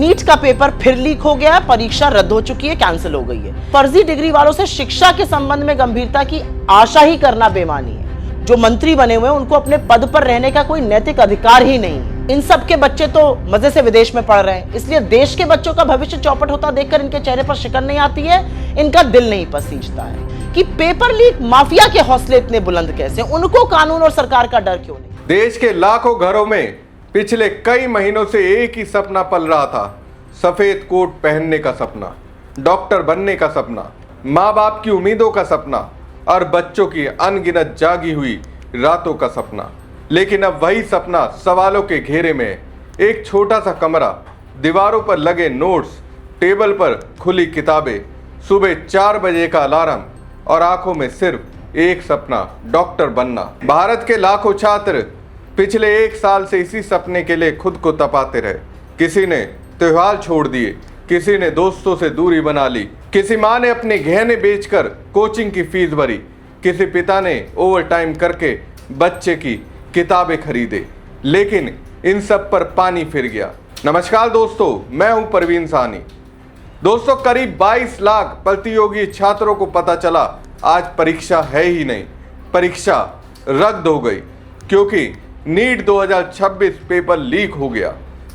NEET का paper फिर leak हो गया है, परीक्षा रद्द हो चुकी है, कैंसिल हो गई है। फर्जी डिग्री वालों से शिक्षा के संबंध में गंभीरता की आशा ही करना बेमानी है। जो मंत्री बने हुए हैं उनको अपने पद पर रहने का कोई नैतिक अधिकार ही नहीं है। इन सब के बच्चे तो मजे से विदेश में पढ़ रहे हैं, इसलिए देश के बच्चों का भविष्य चौपट होता देखकर इनके चेहरे पर शिकन नहीं आती है, इनका दिल नहीं पसीजता है कि पेपर लीक माफिया के हौसले इतने बुलंद कैसे, उनको कानून और सरकार का डर क्यों नहीं। देश के लाखों घरों में पिछले कई महीनों से एक ही सपना पल रहा था, सफेद कोट पहनने का सपना, डॉक्टर बनने का सपना, माँ बाप की उम्मीदों का सपना और बच्चों की अनगिनत जागी हुई रातों का सपना। लेकिन अब वही सपना सवालों के घेरे में। एक छोटा सा कमरा, दीवारों पर लगे नोट्स, टेबल पर खुली किताबें, सुबह 4 बजे का अलार्म और आंखों में सिर्फ एक सपना, डॉक्टर बनना। भारत के लाखों छात्र पिछले 1 साल से इसी सपने के लिए खुद को तपाते रहे। किसी ने त्योहार छोड़ दिए, किसी ने दोस्तों से दूरी बना ली, किसी माँ ने अपने गहने बेचकर कोचिंग की फीस भरी, किसी पिता ने ओवर टाइम करके बच्चे की किताबें खरीदे, लेकिन इन सब पर पानी फिर गया। नमस्कार दोस्तों, मैं हूं परवीन साहनी। दोस्तों, करीब 22 लाख प्रतियोगी छात्रों को पता चला आज परीक्षा है ही नहीं, परीक्षा रद्द हो गई क्योंकि नीट 2026 पेपर लीक हो गया।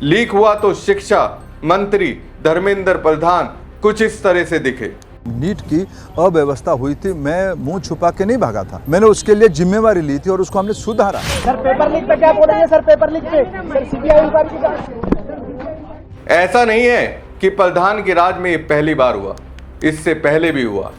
लीक हुआ तो शिक्षा मंत्री धर्मेंद्र प्रधान कुछ इस तरह से दिखे। नीट की अव्यवस्था हुई थी, मैं मुंह छुपा के नहीं भागा था, मैंने उसके लिए जिम्मेवारी ली थी और उसको हमने सुधारा। सर पेपर लीक पे क्या बोल रही है? सर पेपर लीक पे सर सीबीआई इंक्वायरी की। ऐसा नहीं है कि प्रधान के राज में ये पहली बार हुआ, इससे पहले भी हुआ।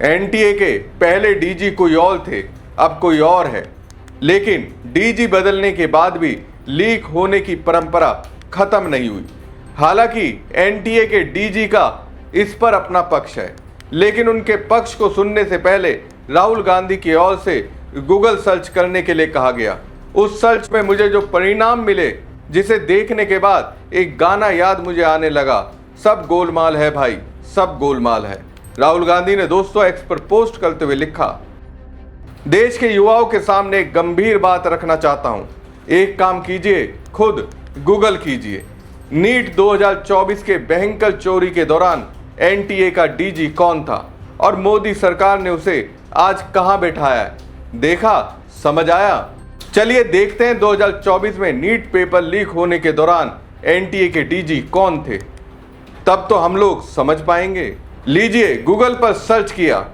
एनटीए के पहले डीजी कोई और थे, अब कोई और है, लेकिन डीजी बदलने के बाद भी लीक होने की परंपरा खत्म नहीं हुई। हालांकि एनटीए के डीजी का इस पर अपना पक्ष है, लेकिन उनके पक्ष को सुनने से पहले राहुल गांधी की ओर से गूगल सर्च करने के लिए कहा गया। उस सर्च में मुझे जो परिणाम मिले, जिसे देखने के बाद एक गाना याद मुझे आने लगा, सब गोलमाल है भाई, सब गोलमाल है। राहुल गांधी ने दोस्तों एक्स पर पोस्ट करते हुए लिखा, देश के युवाओं के सामने एक गंभीर बात रखना चाहता हूं। एक काम कीजिए, खुद गूगल कीजिए। नीट 2024 के भयंकर चोरी के दौरान एनटीए का डीजी कौन था और मोदी सरकार ने उसे आज कहां बैठाया है? देखा, समझ आया? चलिए देखते हैं 2024 में नीट पेपर लीक होने के दौरान एनटीए के डीजी कौन थे, तब तो हम लोग समझ पाएंगे। लीजिए, गूगल पर सर्च किया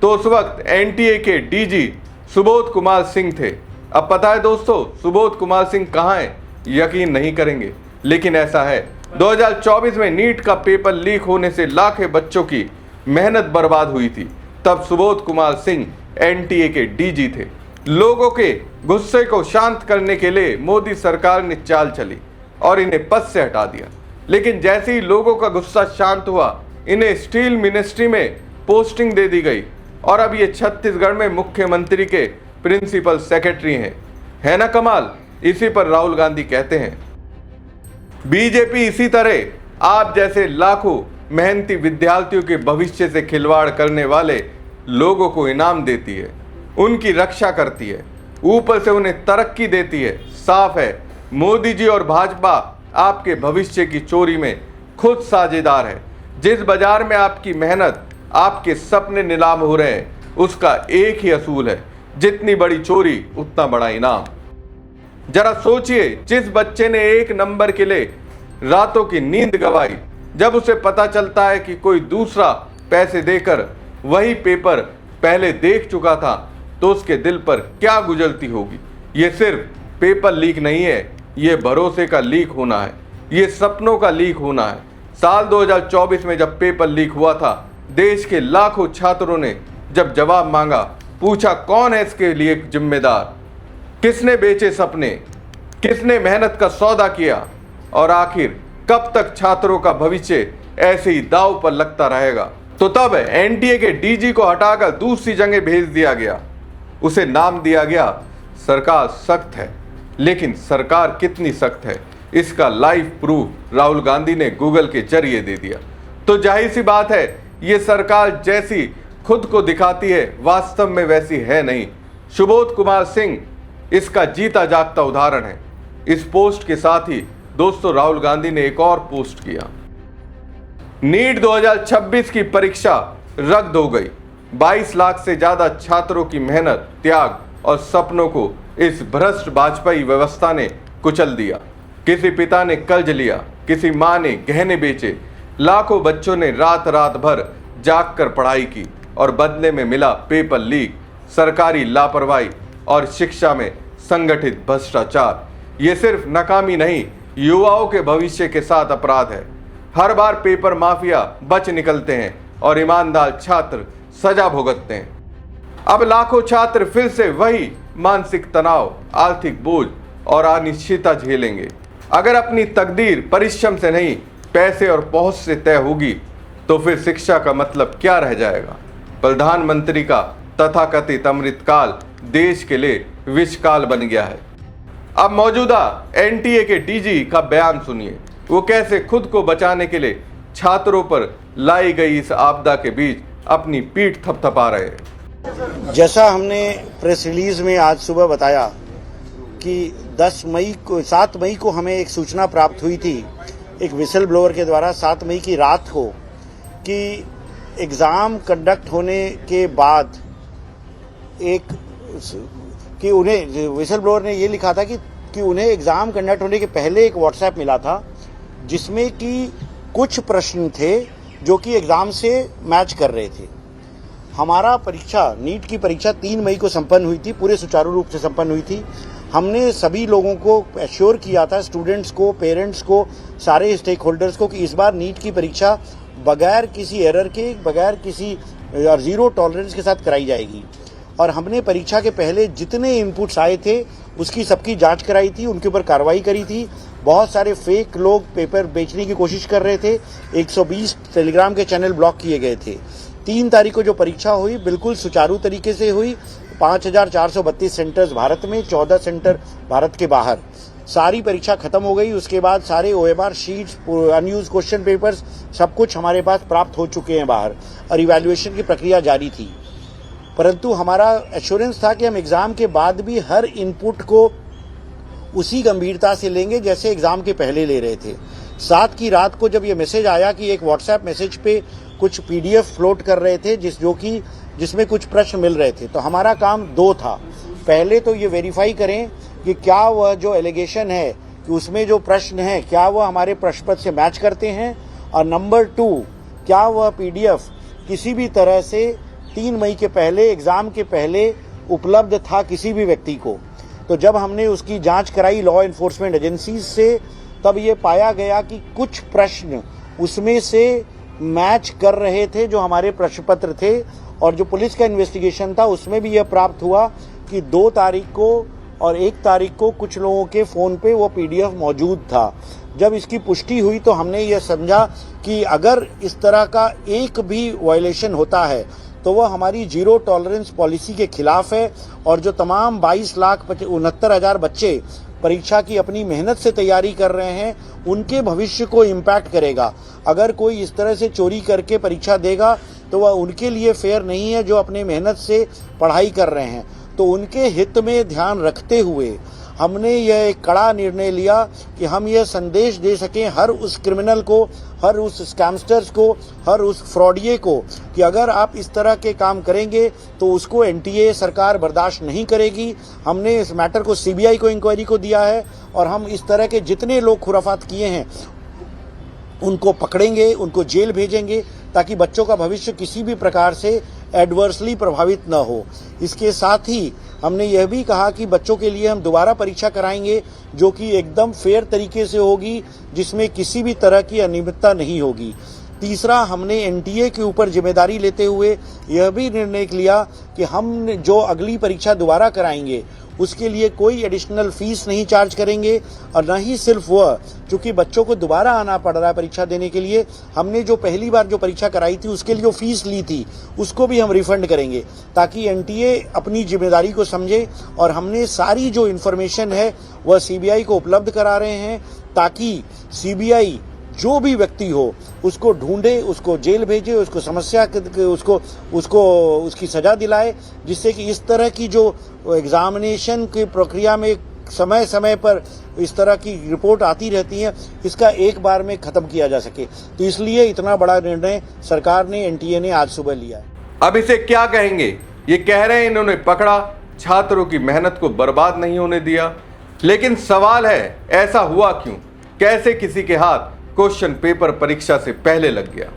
तो उस वक्त एनटीए के डीजी सुबोध कुमार सिंह थे। अब पता है दोस्तों, सुबोध कुमार सिंह कहां हैं? यकीन नहीं करेंगे, लेकिन ऐसा है। 2024 में नीट का पेपर लीक होने से लाखों बच्चों की मेहनत बर्बाद हुई थी, तब सुबोध कुमार सिंह एनटीए के डीजी थे। लोगों के गुस्से को शांत करने के लिए मोदी सरकार ने चाल चली और इन्हें पद से हटा दिया। लेकिन जैसे ही लोगों का गुस्सा शांत हुआ, इन्हें स्टील मिनिस्ट्री में पोस्टिंग दे दी गई और अब ये छत्तीसगढ़ में मुख्यमंत्री के प्रिंसिपल सेक्रेटरी हैं। है ना कमाल? इसी पर राहुल गांधी कहते हैं, बीजेपी इसी तरह आप जैसे लाखों मेहनती विद्यार्थियों के भविष्य से खिलवाड़ करने वाले लोगों को इनाम देती है, उनकी रक्षा करती है, ऊपर से उन्हें तरक्की देती है। साफ है, मोदी जी और भाजपा आपके भविष्य की चोरी में खुद साझेदार है। जिस बाजार में आपकी मेहनत, आपके सपने नीलाम हो रहे हैं, उसका एक ही असूल है, जितनी बड़ी चोरी उतना बड़ा इनाम। जरा सोचिए, जिस बच्चे ने 1 नंबर के लिए रातों की नींद गंवाई, जब उसे पता चलता है कि कोई दूसरा पैसे देकर वही पेपर पहले देख चुका था, तो उसके दिल पर क्या गुजरती होगी। ये सिर्फ पेपर लीक नहीं है, ये भरोसे का लीक होना है, ये सपनों का लीक होना है। साल 2024 में जब पेपर लीक हुआ था, देश के लाखों छात्रों ने जब जवाब मांगा, पूछा कौन है इसके लिए जिम्मेदार, किसने बेचे सपने, किसने मेहनत का सौदा किया और आखिर कब तक छात्रों का भविष्य ऐसे ही दांव पर लगता रहेगा। तो तब एनटीए के डीजी को हटाकर दूसरी जगह भेज दिया गया। उसे नाम दिया गया सरकार सख्त है। लेकिन सरकार कितनी सख्त है, इसका लाइव प्रूफ राहुल गांधी ने गूगल के जरिए दे दिया। तो जाहिर सी बात है, ये सरकार जैसी खुद को दिखाती है, वास्तव में वैसी है नहीं। सुबोध कुमार सिंह इसका जीता जागता उदाहरण है। इस पोस्ट के साथ ही दोस्तों राहुल गांधी ने एक और पोस्ट किया, नीट 2026 की परीक्षा रद्द हो गई। 22 लाख से ज्यादा छात्रों की मेहनत, त्याग और सपनों को इस भ्रष्ट वाजपेयी व्यवस्था ने कुचल दिया। किसी पिता ने कर्ज लिया, किसी मां ने गहने बेचे, लाखों बच्चों ने रात रात भर जाग कर पढ़ाई की और बदले में मिला पेपर लीक, सरकारी लापरवाही और शिक्षा में संगठित भ्रष्टाचार। ये सिर्फ नाकामी नहीं, युवाओं के भविष्य के साथ अपराध है। हर बार पेपर माफिया बच निकलते हैं और ईमानदार छात्र सजा भुगतते हैं। अब लाखों छात्र फिर से वही मानसिक तनाव, आर्थिक बोझ और अनिश्चितता झेलेंगे। अगर अपनी तकदीर परिश्रम से नहीं, पैसे और पहुंच से तय होगी तो फिर शिक्षा का मतलब क्या रह जाएगा। प्रधानमंत्री का तथाकथित अमृतकाल देश के लिए विषकाल बन गया है। अब मौजूदा एनटीए के डीजी का बयान सुनिए, वो कैसे खुद को बचाने के लिए छात्रों पर लाई गई इस आपदा के बीच अपनी पीठ थपथपा रहे हैं। जैसा हमने प्रेस रिलीज में आज सुबह बताया कि 7 मई को हमें एक सूचना प्राप्त हुई थी एक विसल ब्लोअर के द्वारा 7 मई की रात को कि एग्ज़ाम कंडक्ट होने के बाद उन्हें विसल ब्लोअर ने ये लिखा था कि उन्हें एग्ज़ाम कंडक्ट होने के पहले एक व्हाट्सएप मिला था जिसमें कि कुछ प्रश्न थे जो कि एग्ज़ाम से मैच कर रहे थे। हमारा परीक्षा नीट की परीक्षा 3 मई को संपन्न हुई थी, पूरे सुचारू रूप से संपन्न हुई थी। हमने सभी लोगों को एश्योर किया था, स्टूडेंट्स को, पेरेंट्स को, सारे स्टेक होल्डर्स को, कि इस बार नीट की परीक्षा बगैर किसी एरर के, बगैर किसी जीरो टॉलरेंस के साथ कराई जाएगी। और हमने परीक्षा के पहले जितने इनपुट्स आए थे उसकी सबकी जांच कराई थी, उनके ऊपर कार्रवाई करी थी। बहुत सारे फेक लोग पेपर बेचने की कोशिश कर रहे थे। 120 टेलीग्राम के चैनल ब्लॉक किए गए थे। 3 तारीख को जो परीक्षा हुई बिल्कुल सुचारू तरीके से हुई। 5432 सेंटर्स भारत में, 14 सेंटर भारत के बाहर। सारी परीक्षा खत्म हो गई। उसके बाद सारे OMR sheets, unused question papers, सब कुछ हमारे पास प्राप्त हो चुके हैं बाहर और इवैल्यूएशन की प्रक्रिया जारी थी। परंतु हमारा एश्योरेंस था कि हम एग्जाम के बाद भी हर इनपुट को उसी गंभीरता से लेंगे जैसे एग्जाम के पहले ले रहे थे। 7 की रात को जब ये मैसेज आया कि एक व्हाट्सएप मैसेज पे कुछ PDF फ्लोट कर रहे थे जिसमें कुछ प्रश्न मिल रहे थे, तो हमारा काम 2 था। पहले तो ये वेरीफाई करें कि क्या वह जो एलिगेशन है कि उसमें जो प्रश्न है क्या वह हमारे प्रश्न पत्र से मैच करते हैं, और नंबर 2 क्या वह PDF किसी भी तरह से 3 मई के पहले, एग्जाम के पहले उपलब्ध था किसी भी व्यक्ति को। तो जब हमने उसकी जांच कराई लॉ एनफोर्समेंट एजेंसीज से, तब ये पाया गया कि कुछ प्रश्न उसमें से मैच कर रहे थे जो हमारे प्रश्न पत्र थे। और जो पुलिस का इन्वेस्टिगेशन था उसमें भी यह प्राप्त हुआ कि 2 तारीख को और 1 तारीख को कुछ लोगों के फ़ोन पे वो PDF मौजूद था। जब इसकी पुष्टि हुई तो हमने ये समझा कि अगर इस तरह का एक भी वायलेशन होता है तो वह हमारी जीरो टॉलरेंस पॉलिसी के खिलाफ है, और जो तमाम 22,69,000 बच्चे परीक्षा की अपनी मेहनत से तैयारी कर रहे हैं उनके भविष्य को इम्पैक्ट करेगा। अगर कोई इस तरह से चोरी करके परीक्षा देगा तो वह उनके लिए फेयर नहीं है जो अपने मेहनत से पढ़ाई कर रहे हैं। तो उनके हित में ध्यान रखते हुए हमने यह एक कड़ा निर्णय लिया कि हम यह संदेश दे सकें हर उस क्रिमिनल को, हर उस स्कैमस्टर्स को, हर उस फ्रॉडिये को कि अगर आप इस तरह के काम करेंगे तो उसको NTA सरकार बर्दाश्त नहीं करेगी। हमने इस मैटर को CBI को इंक्वायरी को दिया है और हम इस तरह के जितने लोग खुराफात किए हैं उनको पकड़ेंगे, उनको जेल भेजेंगे ताकि बच्चों का भविष्य किसी भी प्रकार से एडवर्सली प्रभावित न हो। इसके साथ ही हमने यह भी कहा कि बच्चों के लिए हम दोबारा परीक्षा कराएंगे जो कि एकदम फेयर तरीके से होगी, जिसमें किसी भी तरह की अनियमितता नहीं होगी। तीसरा, हमने NTA के ऊपर जिम्मेदारी लेते हुए यह भी निर्णय लिया कि हम जो अगली परीक्षा दोबारा कराएंगे उसके लिए कोई एडिशनल फीस नहीं चार्ज करेंगे, और न ही सिर्फ वह, चूंकि बच्चों को दोबारा आना पड़ रहा है परीक्षा देने के लिए, हमने जो पहली बार जो परीक्षा कराई थी उसके लिए जो फीस ली थी उसको भी हम रिफंड करेंगे ताकि NTA अपनी जिम्मेदारी को समझे। और हमने सारी जो इन्फॉर्मेशन है वह CBI को उपलब्ध करा रहे हैं ताकि CBI जो भी व्यक्ति हो उसको ढूंढे, उसको जेल भेजे, उसको उसकी सजा दिलाए, जिससे कि इस तरह की जो एग्जामिनेशन की प्रक्रिया में समय समय पर इस तरह की रिपोर्ट आती रहती है, इसका एक बार में खत्म किया जा सके। तो इसलिए इतना बड़ा निर्णय सरकार ने, एनटीए ने आज सुबह लिया है। अब इसे क्या कहेंगे? ये कह रहे हैं इन्होंने पकड़ा, छात्रों की मेहनत को बर्बाद नहीं होने दिया। लेकिन सवाल है, ऐसा हुआ क्यों? कैसे किसी के हाथ क्वेश्चन पेपर परीक्षा से पहले लग गया?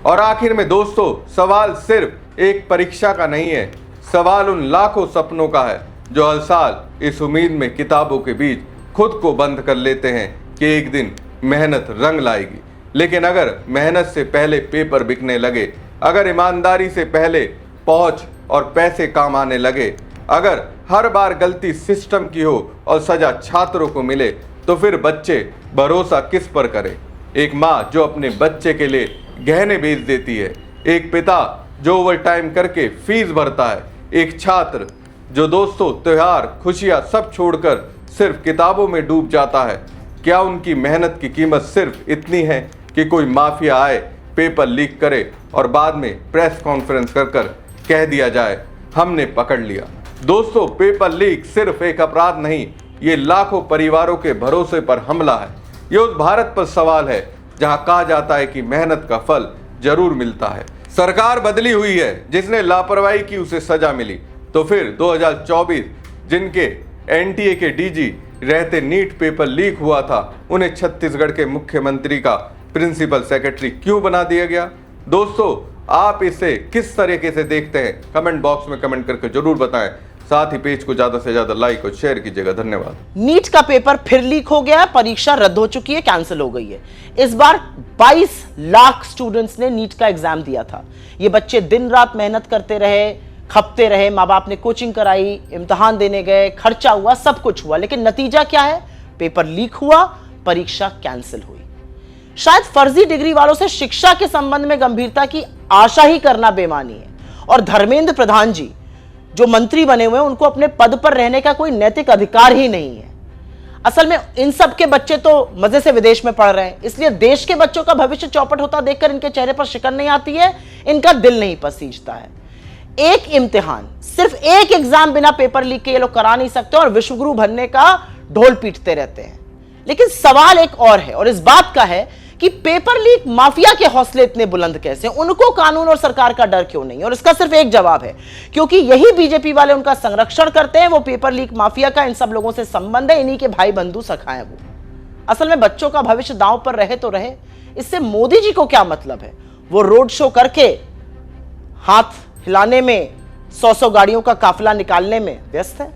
और आखिर में दोस्तों, सवाल सिर्फ एक परीक्षा का नहीं है, सवाल उन लाखों सपनों का है जो हर साल इस उम्मीद में किताबों के बीच खुद को बंद कर लेते हैं कि एक दिन मेहनत रंग लाएगी। लेकिन अगर मेहनत से पहले पेपर बिकने लगे, अगर ईमानदारी से पहले पहुंच और पैसे काम आने लगे, अगर हर बार गलती सिस्टम की हो और सजा छात्रों को मिले, तो फिर बच्चे भरोसा किस पर करें? एक माँ जो अपने बच्चे के लिए गहने बेच देती है, एक पिता जो ओवर टाइम करके फीस भरता है, एक छात्र जो दोस्तों त्योहार खुशियां सब छोड़कर सिर्फ किताबों में डूब जाता है। क्या उनकी मेहनत की कीमत सिर्फ इतनी है कि कोई माफिया आए, पेपर लीक करे और बाद में प्रेस कॉन्फ्रेंस कर कह दिया जाए हमने पकड़ लिया? दोस्तों, पेपर लीक सिर्फ एक अपराध नहीं, ये लाखों परिवारों के भरोसे पर हमला है। ये उस भारत पर सवाल है जहां कहा जाता है कि मेहनत का फल जरूर मिलता है। सरकार बदली हुई है, जिसने लापरवाही की उसे सजा मिली। तो फिर 2024 जिनके एनटीए के डीजी रहते नीट पेपर लीक हुआ था, उन्हें छत्तीसगढ़ के मुख्यमंत्री का प्रिंसिपल सेक्रेटरी क्यों बना दिया गया? दोस्तों, आप इसे किस तरीके से देखते हैं? कमेंट बॉक्स में कमेंट करके जरूर बताएं। साथ ही पेज को ज्यादा से ज्यादा लाइक और शेयर कीजिएगा। धन्यवाद। नीट का पेपर फिर लीक हो गया है, परीक्षा रद्द हो चुकी है, कैंसिल हो गई है। इस बार 22 लाख स्टूडेंट्स ने नीट का एग्जाम दिया था। ये बच्चे दिन रात मेहनत करते रहे, खपते रहे, माँ बाप ने कोचिंग कराई, इम्तिहान देने गए, खर्चा हुआ, सब कुछ हुआ, लेकिन नतीजा क्या है? पेपर लीक हुआ, परीक्षा कैंसिल हुई। शायद फर्जी डिग्री वालों से शिक्षा के संबंध में गंभीरता की आशा ही करना बेमानी है। और धर्मेंद्र प्रधान जी जो मंत्री बने हुए हैं, उनको अपने पद पर रहने का कोई नैतिक अधिकार ही नहीं है। असल में इन सब के बच्चे तो मजे से विदेश में पढ़ रहे हैं, इसलिए देश के बच्चों का भविष्य चौपट होता देखकर इनके चेहरे पर शिकन नहीं आती है, इनका दिल नहीं पसीजता है। एक इम्तिहान, सिर्फ एक एग्जाम बिना पेपर लीक के ये लोग करा नहीं सकते और विश्वगुरु बनने का ढोल पीटते रहते हैं। लेकिन सवाल एक और है, और इस बात का है कि पेपर लीक माफिया के हौसले इतने बुलंद कैसे, उनको कानून और सरकार का डर क्यों नहीं? और इसका सिर्फ एक जवाब है, क्योंकि यही बीजेपी वाले उनका संरक्षण करते हैं। वो पेपर लीक माफिया का इन सब लोगों से संबंध है, इन्हीं के भाई बंधु सखा है वो। असल में बच्चों का भविष्य दांव पर रहे तो रहे, इससे मोदी जी को क्या मतलब है? वो रोड शो करके हाथ हिलाने में, 100 गाड़ियों का काफिला निकालने में व्यस्त है।